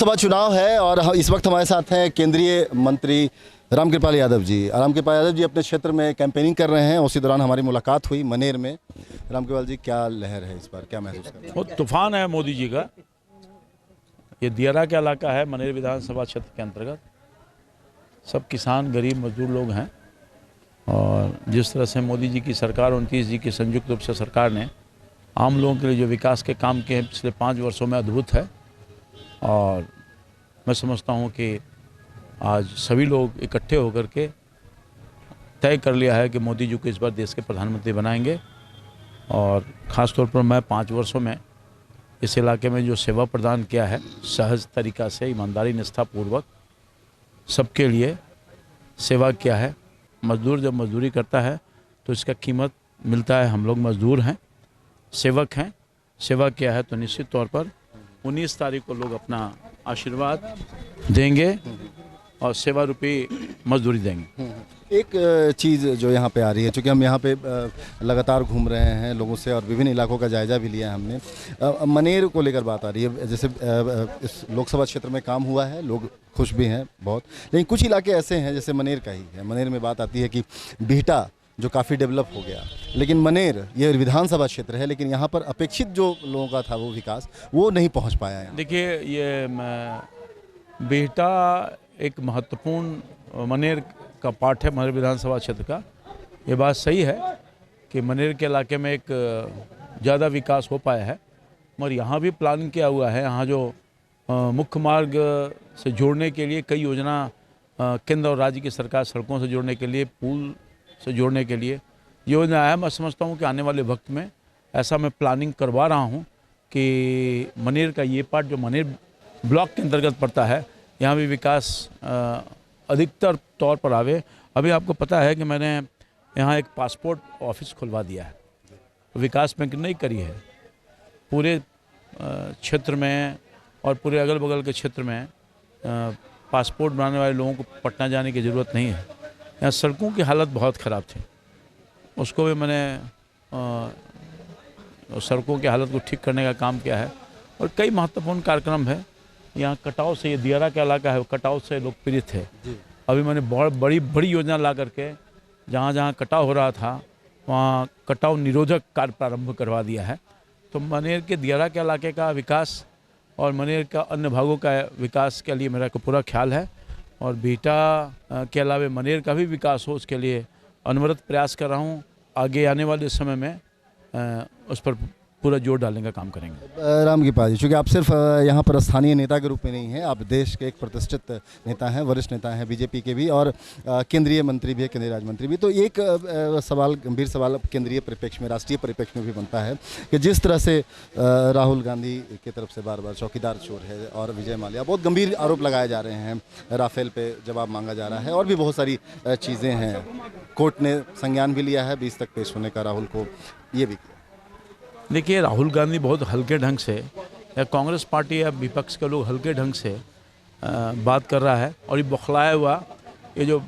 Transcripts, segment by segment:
लोकसभा चुनाव है और इस वक्त हमारे साथ हैं केंद्रीय मंत्री रामकृपाल यादव जी। रामकृपाल यादव जी अपने क्षेत्र में कैंपेनिंग कर रहे हैं। उसी दौरान हमारी मुलाकात हुई मनेर में। रामकृपाल जी, क्या लहर है इस बार, क्या महसूस कर रहे हैं? बहुत तूफान है मोदी जी का। ये दियारा का इलाका है मनेर विधानसभा क्षेत्र के अंतर्गत। सब किसान गरीब मजदूर लोग हैं और जिस तरह से मोदी जी की सरकार 29 जी की संयुक्त रूप से सरकार ने आम लोगों के लिए जो विकास के काम किए हैं पिछले 5 वर्षों में अद्भुत है। और मैं समझता हूँ कि आज सभी लोग इकट्ठे होकर के तय कर लिया है कि मोदी जी को इस बार देश के प्रधानमंत्री बनाएंगे। और ख़ास तौर पर मैं 5 वर्षों में इस इलाके में जो सेवा प्रदान किया है, सहज तरीक़ा से ईमानदारी निष्ठापूर्वक सबके लिए सेवा किया है। मज़दूर जब मजदूरी करता है तो इसका कीमत मिलता है। हम लोग मज़दूर हैं, सेवक हैं। सेवा किया है तो निश्चित तौर पर 19 तारीख को लोग अपना आशीर्वाद देंगे और सेवा रूपी मजदूरी देंगे। एक चीज़ जो यहाँ पे आ रही है, चूँकि हम यहाँ पे लगातार घूम रहे हैं लोगों से और विभिन्न इलाकों का जायजा भी लिया है हमने, मनेर को लेकर बात आ रही है। जैसे इस लोकसभा क्षेत्र में काम हुआ है, लोग खुश भी हैं बहुत, लेकिन कुछ इलाके ऐसे हैं जैसे मनेर का ही है। मनेर में बात आती है कि बिहटा जो काफ़ी डेवलप हो गया, लेकिन मनेर ये विधानसभा क्षेत्र है, लेकिन यहाँ पर अपेक्षित जो लोगों का था वो विकास वो नहीं पहुँच पाया है। देखिए, ये बिहटा एक महत्वपूर्ण मनेर का पार्ट है, मनेर विधानसभा क्षेत्र का। ये बात सही है कि मनेर के इलाके में एक ज़्यादा विकास हो पाया है, मगर यहाँ भी प्लानिंग किया हुआ है। यहाँ जो मुख्य मार्ग से जोड़ने के लिए कई योजना केंद्र और राज्य की सरकार, सड़कों से जोड़ने के लिए, पुल से जोड़ने के लिए योजना है। मैं समझता हूँ कि आने वाले वक्त में ऐसा मैं प्लानिंग करवा रहा हूँ कि मनेर का ये पार्ट जो मनेर ब्लॉक के अंतर्गत पड़ता है, यहाँ भी विकास अधिकतर तौर पर आवे। अभी आपको पता है कि मैंने यहाँ एक पासपोर्ट ऑफिस खुलवा दिया है। विकास बैंक नहीं करी है, पूरे क्षेत्र में और पूरे अगल बगल के क्षेत्र में पासपोर्ट बनाने वाले लोगों को पटना जाने की ज़रूरत नहीं है। यहाँ सड़कों की हालत बहुत ख़राब थी, उसको भी मैंने सड़कों की हालत को ठीक करने का काम किया है। और कई महत्वपूर्ण कार्यक्रम है। यहाँ कटाव से, ये दियारा का इलाका है, कटाव से लोग पीड़ित है। अभी मैंने बहुत बड़ी योजना ला करके जहाँ जहाँ कटाव हो रहा था वहाँ कटाव निरोधक कार्य प्रारंभ करवा दिया है। तो मनेर के दियारा के इलाके का विकास और मनेर का अन्य भागों का विकास के लिए मेरा पूरा ख्याल है। और बिहटा के अलावा मनेर का भी विकास हो, उसके लिए अनवरत प्रयास कर रहा हूँ। आगे आने वाले समय में उस पर पूरा जोर डालने का काम करेंगे। रामकृपाल जी, चूँकि आप सिर्फ यहाँ पर स्थानीय नेता के रूप में नहीं हैं, आप देश के एक प्रतिष्ठित नेता हैं, वरिष्ठ नेता हैं बीजेपी के भी, और केंद्रीय मंत्री भी है, केंद्रीय राज्य मंत्री भी। तो एक सवाल, गंभीर सवाल केंद्रीय परिप्रेक्ष्य में, राष्ट्रीय परिप्रेक्ष्य में भी बनता है कि जिस तरह से राहुल गांधी की तरफ से बार बार चौकीदार चोर है और विजय माल्या, बहुत गंभीर आरोप लगाए जा रहे हैं, राफेल पे जवाब मांगा जा रहा है और भी बहुत सारी चीज़ें हैं। कोर्ट ने संज्ञान भी लिया है 20 तक पेश होने का राहुल को, ये भी। देखिए, राहुल गांधी बहुत हल्के ढंग से, या कांग्रेस पार्टी या विपक्ष के लोग हल्के ढंग से बात कर रहा है। और ये बौखलाया हुआ ये जो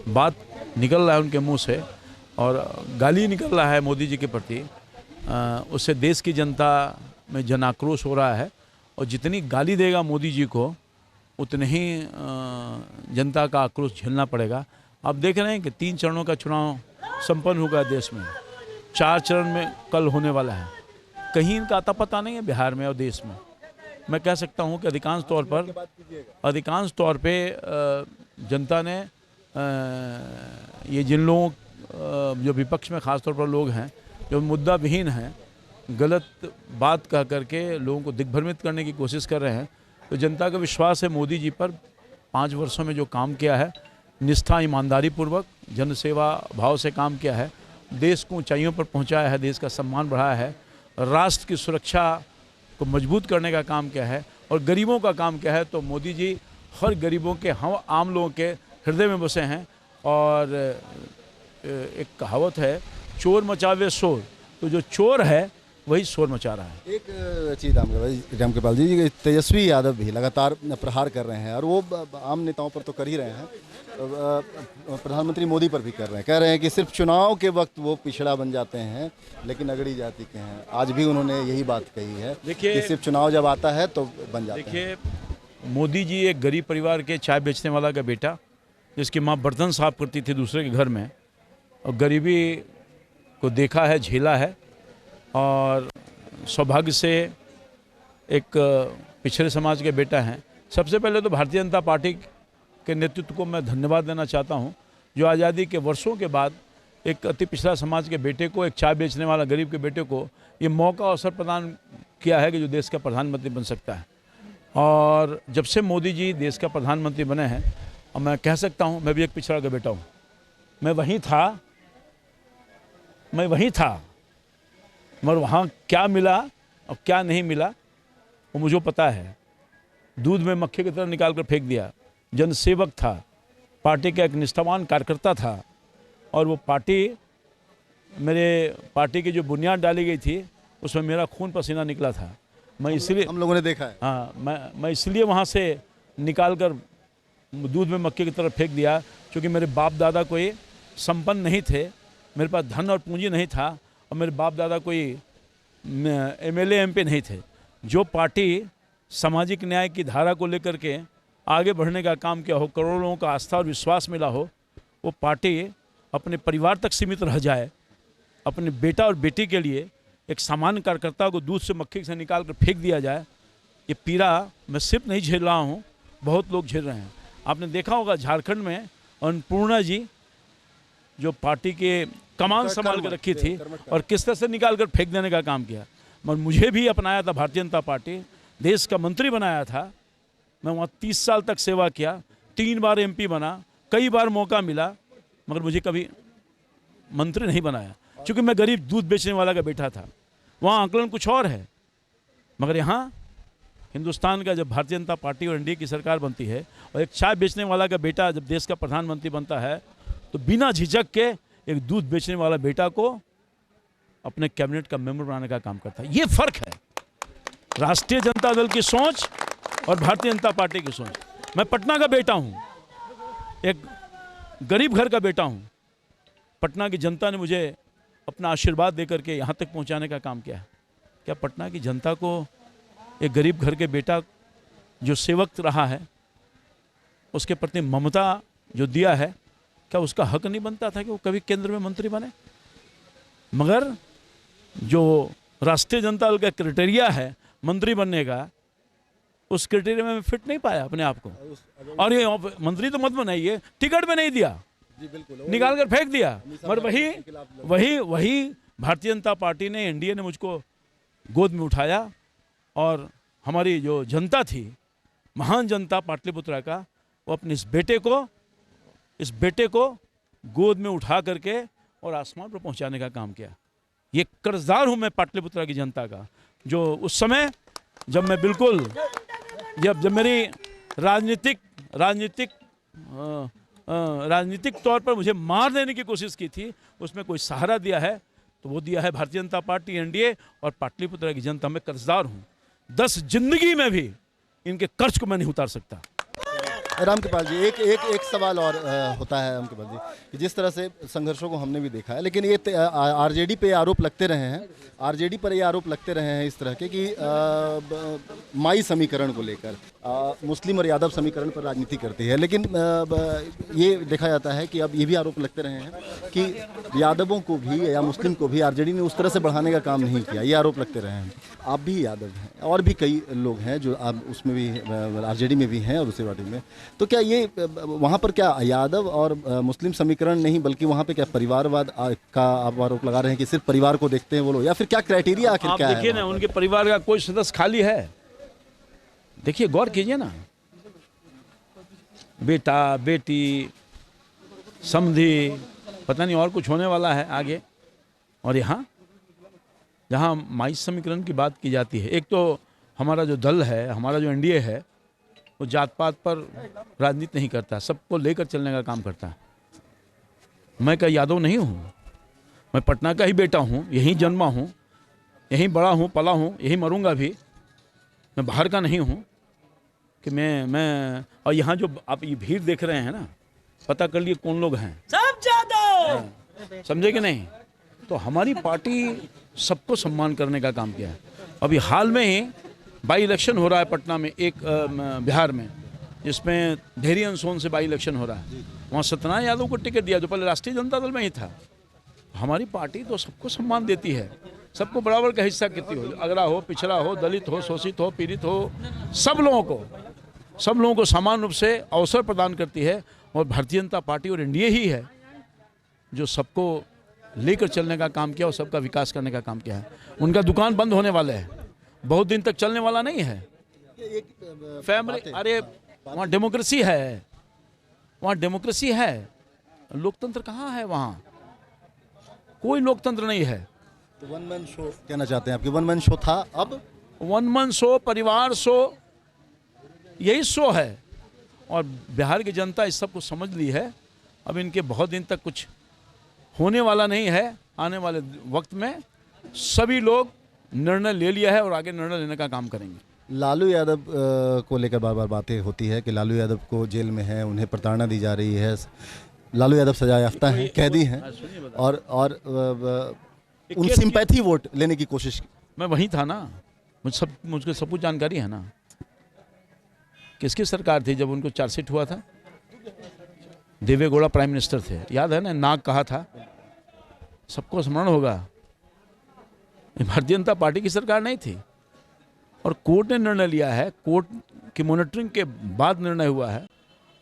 बात निकल रहा है उनके मुंह से और गाली निकल रहा है मोदी जी के प्रति, उससे देश की जनता में जन आक्रोश हो रहा है। और जितनी गाली देगा मोदी जी को उतने ही जनता का आक्रोश झेलना पड़ेगा। आप देख रहे हैं कि 3 चरणों का चुनाव संपन्न होगा देश में, 4 चरण में कल होने वाला है। कहीं इनका अता पता नहीं है बिहार में और देश में। मैं कह सकता हूं कि अधिकांश तौर पे जनता ने ये जिन लोगों जो विपक्ष में ख़ास तौर पर लोग हैं जो मुद्दा विहीन हैं, गलत बात कह करके लोगों को दिग्भ्रमित करने की कोशिश कर रहे हैं, तो जनता का विश्वास है मोदी जी पर। 5 वर्षों में जो काम किया है, निष्ठा ईमानदारी पूर्वक जनसेवा भाव से काम किया है, देश को ऊंचाइयों पर पहुंचाया है, देश का सम्मान बढ़ाया है, राष्ट्र की सुरक्षा को मजबूत करने का काम किया है और गरीबों का काम किया है। तो मोदी जी हर गरीबों के, हम आम लोगों के हृदय में बसे हैं। और एक कहावत है, चोर मचावे शोर। तो जो चोर है वही शोर मचा रहा है। एक चीज़ रामकृपाल जी, तेजस्वी यादव भी लगातार प्रहार कर रहे हैं और वो आम नेताओं पर तो कर ही रहे हैं, प्रधानमंत्री मोदी पर भी कर रहे हैं। कह रहे हैं कि सिर्फ चुनाव के वक्त वो पिछड़ा बन जाते हैं लेकिन अगड़ी जाति के हैं। आज भी उन्होंने यही बात कही है कि सिर्फ चुनाव जब आता है तो बन जाते हैं। देखिए, मोदी जी एक गरीब परिवार के चाय बेचने वाला का बेटा, जिसकी माँ बर्तन साफ करती थी दूसरे के घर में, और गरीबी को देखा है, झेला है, और सौभाग्य से एक पिछड़े समाज के बेटा हैं। सबसे पहले तो भारतीय जनता पार्टी के नेतृत्व को मैं धन्यवाद देना चाहता हूं, जो आज़ादी के वर्षों के बाद एक अति पिछड़ा समाज के बेटे को, एक चाय बेचने वाला गरीब के बेटे को ये मौका अवसर प्रदान किया है कि जो देश का प्रधानमंत्री बन सकता है। और जब से मोदी जी देश का प्रधानमंत्री बने हैं, और मैं कह सकता हूँ मैं भी एक पिछड़ा का बेटा हूँ। मैं वहीं था, मगर वहाँ क्या मिला और क्या नहीं मिला वो मुझे पता है। दूध में मक्खी की तरह निकाल कर फेंक दिया। जनसेवक था, पार्टी का एक निष्ठावान कार्यकर्ता था, और वो मेरे पार्टी की जो बुनियाद डाली गई थी उसमें मेरा खून पसीना निकला था। मैं इसलिए, हम लोगों ने देखा है, हाँ, मैं इसलिए वहाँ से निकाल कर दूध में मक्खी की तरह फेंक दिया, क्योंकि मेरे बाप दादा कोई संपन्न नहीं थे, मेरे पास धन और पूंजी नहीं था, और मेरे बाप दादा कोई एमएलए एमपी नहीं थे। जो पार्टी सामाजिक न्याय की धारा को लेकर के आगे बढ़ने का काम किया हो, करोड़ों लोगों का आस्था और विश्वास मिला हो, वो पार्टी अपने परिवार तक सीमित रह जाए, अपने बेटा और बेटी के लिए एक सामान्य कार्यकर्ता को दूध से मक्खी से निकाल कर फेंक दिया जाए, ये पीड़ा मैं सिर्फ नहीं झेल रहा हूँ, बहुत लोग झेल रहे हैं। आपने देखा होगा झारखंड में अन्नपूर्णा जी जो पार्टी के कमान संभाल कर रखी थी और किस तरह से निकाल कर फेंक देने का काम किया। मगर मुझे भी अपनाया था भारतीय जनता पार्टी, देश का मंत्री बनाया था। मैं वहाँ 30 साल तक सेवा किया, 3 बार एमपी बना, कई बार मौका मिला, मगर मुझे कभी मंत्री नहीं बनाया, क्योंकि मैं गरीब दूध बेचने वाला का बेटा था। वहाँ आंकलन कुछ और है, मगर यहाँ हिंदुस्तान का जब भारतीय जनता पार्टी और एनडीए की सरकार बनती है और एक चाय बेचने वाला का बेटा जब देश का प्रधानमंत्री बनता है, तो बिना झिझक के एक दूध बेचने वाला बेटा को अपने कैबिनेट का मेंबर बनाने का काम करता है। ये फर्क है राष्ट्रीय जनता दल की सोच और भारतीय जनता पार्टी की सोच। मैं पटना का बेटा हूँ, एक गरीब घर का बेटा हूँ। पटना की जनता ने मुझे अपना आशीर्वाद देकर के यहाँ तक पहुँचाने का काम किया है। क्या पटना की जनता को एक गरीब घर के बेटा जो सेवक रहा है, उसके प्रति ममता जो दिया है, क्या उसका हक नहीं बनता था कि वो कभी केंद्र में मंत्री बने? मगर जो राष्ट्रीय जनता दल का क्राइटेरिया है मंत्री बनने का, उस क्राइटेरिया में फिट नहीं पाया अपने आप को, और ये मंत्री तो मत बनाइए, टिकट में नहीं दिया, निकाल कर फेंक दिया। मगर वही भारतीय जनता पार्टी ने, एनडीए ने मुझको गोद में उठाया, और हमारी जो जनता थी, महान जनता पाटलिपुत्रा का, वो अपने इस बेटे को गोद में उठा करके और आसमान पर पहुंचाने का काम किया। ये कर्जदार हूं मैं पाटलिपुत्रा की जनता का, जो उस समय जब मैं बिल्कुल जब मेरी राजनीतिक तौर पर मुझे मार देने की कोशिश की थी, उसमें कोई सहारा दिया है तो वो दिया है भारतीय जनता पार्टी, एनडीए और पाटलिपुत्रा की जनता। मैं कर्जदार हूँ, 10 जिंदगी में भी इनके कर्ज को मैं नहीं उतार सकता। रामकृपाल जी, एक सवाल और होता है रामकृपाल जी, कि जिस तरह से संघर्षों को हमने भी देखा है, लेकिन ये आरजेडी पे आरोप लगते रहे हैं, आरजेडी पर ये आरोप लगते रहे हैं इस तरह के कि माई समीकरण को लेकर मुस्लिम और यादव समीकरण पर राजनीति करती है। लेकिन ये देखा जाता है कि अब ये भी आरोप लगते रहे हैं कि यादवों को भी या मुस्लिम को भी आरजेडी ने उस तरह से बढ़ाने का काम नहीं किया, ये आरोप लगते रहे हैं। आप भी यादव हैं और भी कई लोग हैं जो आप उसमें भी आरजेडी में भी हैं और दूसरी पार्टी में, तो क्या ये वहाँ पर क्या यादव और मुस्लिम समीकरण नहीं, बल्कि वहाँ पे क्या परिवारवाद का आप आरोप लगा रहे हैं कि सिर्फ परिवार को देखते हैं वो लोग, या फिर क्या क्राइटेरिया आखिर क्या है? देखिए ना, उनके परिवार का कोई सदस्य खाली है, देखिए गौर कीजिए ना, बेटा बेटी समधी, पता नहीं और कुछ होने वाला है आगे। और यहाँ जहाँ माई समीकरण की बात की जाती है, एक तो हमारा जो दल है, हमारा जो एनडीए है, वो जात पात पर राजनीति नहीं करता, सबको लेकर चलने का काम करता है। मैं क्या यादव नहीं हूँ, मैं पटना का ही बेटा हूँ, यहीं जन्मा हूँ, यहीं बड़ा हूँ, पला हूँ, यहीं मरूंगा भी, मैं बाहर का नहीं हूँ कि मैं और यहाँ जो आप ये भीड़ देख रहे हैं ना, पता कर लिए कौन लोग हैं, सब ज्यादा समझे कि नहीं। तो हमारी पार्टी सबको सम्मान करने का काम किया है। अभी हाल में ही बाई इलेक्शन हो रहा है पटना में, एक बिहार में, जिसमें ढेरियन सोन से बाई इलेक्शन हो रहा है। वहाँ सत्यनारायण यादव को टिकट दिया जो पहले राष्ट्रीय जनता दल में ही था। हमारी पार्टी तो सबको सम्मान देती है, सबको बराबर का हिस्सा देती हो, अगड़ा हो, पिछड़ा हो, दलित हो, शोषित हो, पीड़ित हो, सब लोगों को समान रूप से अवसर प्रदान करती है। और भारतीय जनता पार्टी और एनडीए ही है जो सबको लेकर चलने का काम किया और सबका विकास करने का काम किया है। उनका दुकान बंद होने वाला है, बहुत दिन तक चलने वाला नहीं है। फैमिली, अरे वहाँ डेमोक्रेसी है, वहाँ डेमोक्रेसी है, लोकतंत्र कहाँ है? वहाँ कोई लोकतंत्र नहीं है। तो वन मैन शो कहना चाहते हैं आपकी, वन मैन शो था, अब वन मन शो, परिवार शो, यही शो है। और बिहार की जनता इस सब को समझ ली है। अब इनके बहुत दिन तक कुछ होने वाला नहीं है। आने वाले वक्त में सभी लोग निर्णय ले लिया है और आगे निर्णय लेने का काम करेंगे। लालू यादव को लेकर बार बार बातें होती है कि लालू यादव को जेल में है, उन्हें प्रताड़ना दी जा रही है। लालू यादव सजा याफ्ता हैं, कैदी हैं, और उन सिंपैथी वोट लेने की कोशिश। मैं वहीं था ना, मुझको सब कुछ जानकारी है ना। किसकी सरकार थी जब उनको चार्जशीट हुआ था? देवे गौड़ा प्राइम मिनिस्टर थे, याद है ना? नाग कहा था, सबको स्मरण होगा। भारतीय जनता पार्टी की सरकार नहीं थी। और कोर्ट ने निर्णय लिया है, कोर्ट की मॉनिटरिंग के बाद निर्णय हुआ है।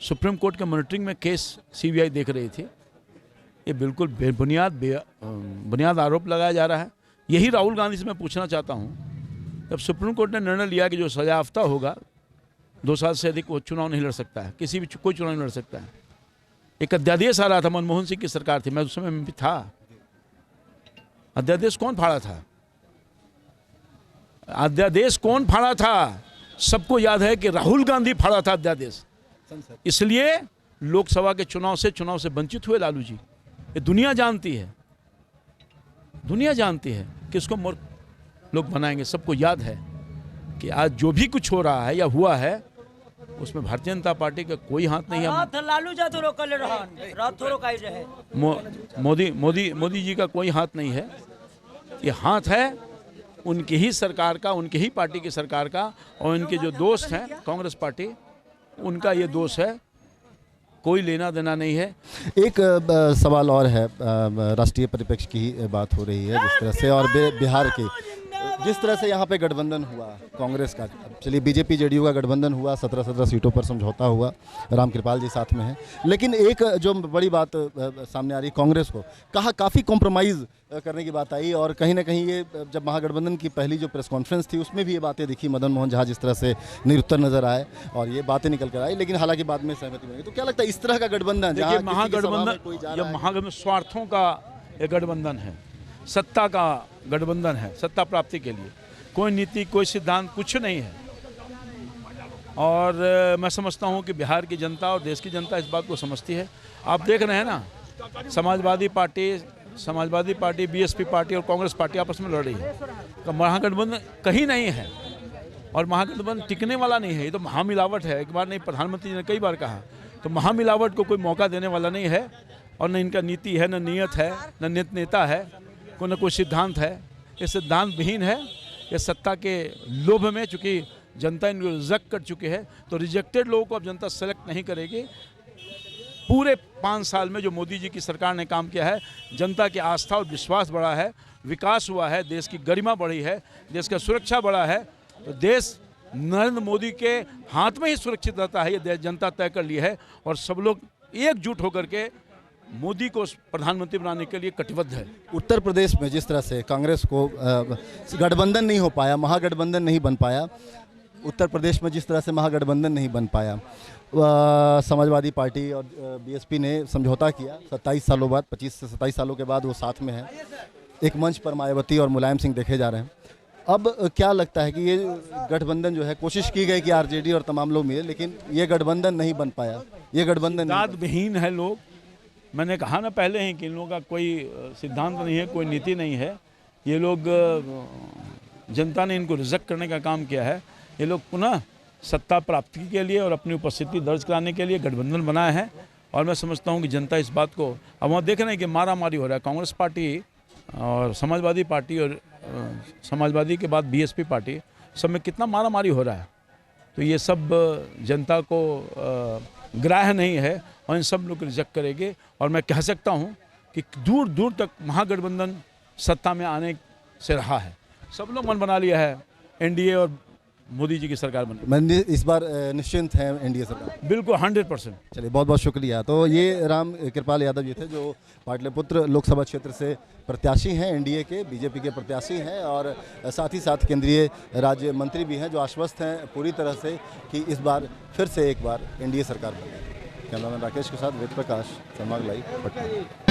सुप्रीम कोर्ट के मॉनिटरिंग में केस सीबीआई देख रही थी। ये बिल्कुल बुनियाद आरोप लगाया जा रहा है। यही राहुल गांधी से मैं पूछना चाहता हूँ, जब सुप्रीम कोर्ट ने निर्णय लिया कि जो सजायाफ्ता होगा 2 साल से अधिक वो चुनाव नहीं लड़ सकता है, कोई चुनाव नहीं लड़ सकता है। एक अध्यादेश आ रहा था, मनमोहन सिंह की सरकार थी, मैं उस समय में भी था। अध्यादेश कौन फाड़ा था? अध्यादेश कौन फाड़ा था? सबको याद है कि राहुल गांधी फाड़ा था अध्यादेश। इसलिए लोकसभा के चुनाव से वंचित हुए लालू जी। ये दुनिया जानती है, दुनिया जानती है कि इसको मूर्ख लोग बनाएंगे। सबको याद है कि आज जो भी कुछ हो रहा है या हुआ है उसमें भारतीय जनता पार्टी का कोई हाथ नहीं है। रात लालू जा तो रोकले रहन, रात तो रोकाई रहे। मोदी जी का कोई हाथ नहीं है। ये हाथ है उनकी ही सरकार का, उनकी ही पार्टी की सरकार का, और उनके जो दोस्त हैं कांग्रेस पार्टी, उनका ये दोष है। कोई लेना देना नहीं है। एक सवाल और है, राष्ट्रीय परिप्रेक्ष्य की बात हो रही है जिस तरह से, और बिहार की जिस तरह से यहाँ पे गठबंधन हुआ कांग्रेस का, चलिए बीजेपी जेडीयू का गठबंधन हुआ, 17 सीटों पर समझौता हुआ, रामकृपाल जी साथ में हैं। लेकिन एक जो बड़ी बात सामने आ रही, कांग्रेस को काफ़ी कॉम्प्रोमाइज़ करने की बात आई। और कहीं ना कहीं ये जब महागठबंधन की पहली जो प्रेस कॉन्फ्रेंस थी उसमें भी ये बातें दिखी, मदन मोहन झा जिस तरह से निरुत्तर नजर आए और ये बातें निकल कर आई, लेकिन हालांकि बाद में सहमति बनी। तो क्या लगता है इस तरह का गठबंधन, जहाँ महागठबंधन स्वार्थों का एक गठबंधन है, सत्ता का गठबंधन है, सत्ता प्राप्ति के लिए कोई नीति, कोई सिद्धांत, कुछ नहीं है। और मैं समझता हूँ कि बिहार की जनता और देश की जनता इस बात को समझती है। आप देख रहे हैं ना, समाजवादी पार्टी, बीएसपी पार्टी और कांग्रेस पार्टी आपस में लड़ रही है। तो महागठबंधन कहीं नहीं है और महागठबंधन टिकने वाला नहीं है। ये तो महामिलावट है। एक बार नहीं, प्रधानमंत्री जी ने कई बार कहा। तो महामिलावट को कोई मौका देने वाला नहीं है। और न इनका नीति है, न नीयत है, न नेता है, न कोई सिद्धांत है। ये सिद्धांत विहीन है। ये सत्ता के लोभ में, चूँकि जनता इनको रिजेक्ट कर चुकी है, तो रिजेक्टेड लोगों को अब जनता सेलेक्ट नहीं करेगी। पूरे 5 साल में जो मोदी जी की सरकार ने काम किया है, जनता की आस्था और विश्वास बढ़ा है, विकास हुआ है, देश की गरिमा बढ़ी है, देश का सुरक्षा बढ़ा है। तो देश नरेंद्र मोदी के हाथ में ही सुरक्षित रहता है, ये जनता तय कर ली है। और सब लोग एकजुट होकर के मोदी को प्रधानमंत्री बनाने के लिए कटिबद्ध है। उत्तर प्रदेश में जिस तरह से कांग्रेस को गठबंधन नहीं हो पाया, महागठबंधन नहीं बन पाया, उत्तर प्रदेश में जिस तरह से महागठबंधन नहीं बन पाया, समाजवादी पार्टी और बीएसपी ने समझौता किया 27 सालों बाद, 25 से 27 सालों के बाद वो साथ में है। एक मंच पर मायावती और मुलायम सिंह देखे जा रहे हैं। अब क्या लगता है कि ये गठबंधन जो है, कोशिश की गई कि आरजेडी और तमाम लोग मिले, लेकिन ये गठबंधन नहीं बन पाया। ये गठबंधन विहीन है लोग। मैंने कहा ना पहले ही कि इन लोगों का कोई सिद्धांत नहीं है, कोई नीति नहीं है। ये लोग जनता ने इनको रिजेक्ट करने का काम किया है। ये लोग पुनः सत्ता प्राप्ति के लिए और अपनी उपस्थिति दर्ज कराने के लिए गठबंधन बनाए हैं और मैं समझता हूं कि जनता इस बात को, अब वहाँ देख रहे हैं कि मारा मारी हो रहा है। कांग्रेस पार्टी और समाजवादी पार्टी और समाजवादी के बाद बीएसपी पार्टी सब में कितना मारा मारी हो रहा है। तो ये सब जनता को ग्राह्य नहीं है और इन सब लोग रिजेक्ट करेंगे। और मैं कह सकता हूँ कि दूर दूर तक महागठबंधन सत्ता में आने से रहा है। सब लोग मन बना लिया है एनडीए और मोदी जी की सरकार बने। मैं इस बार निश्चिंत है एनडीए सरकार। बिल्कुल 100%। चलिए बहुत बहुत शुक्रिया। तो ये राम कृपाल यादव जी थे जो पाटलिपुत्र लोकसभा क्षेत्र से प्रत्याशी हैं, एनडीए के बीजेपी के प्रत्याशी हैं और साथ ही साथ केंद्रीय राज्य मंत्री भी हैं जो आश्वस्त हैं पूरी तरह से कि इस बार फिर से एक बार एनडीए सरकार बने। कैमरामैन राकेश के साथ वेद प्रकाश, संवाद लाइव, पटना।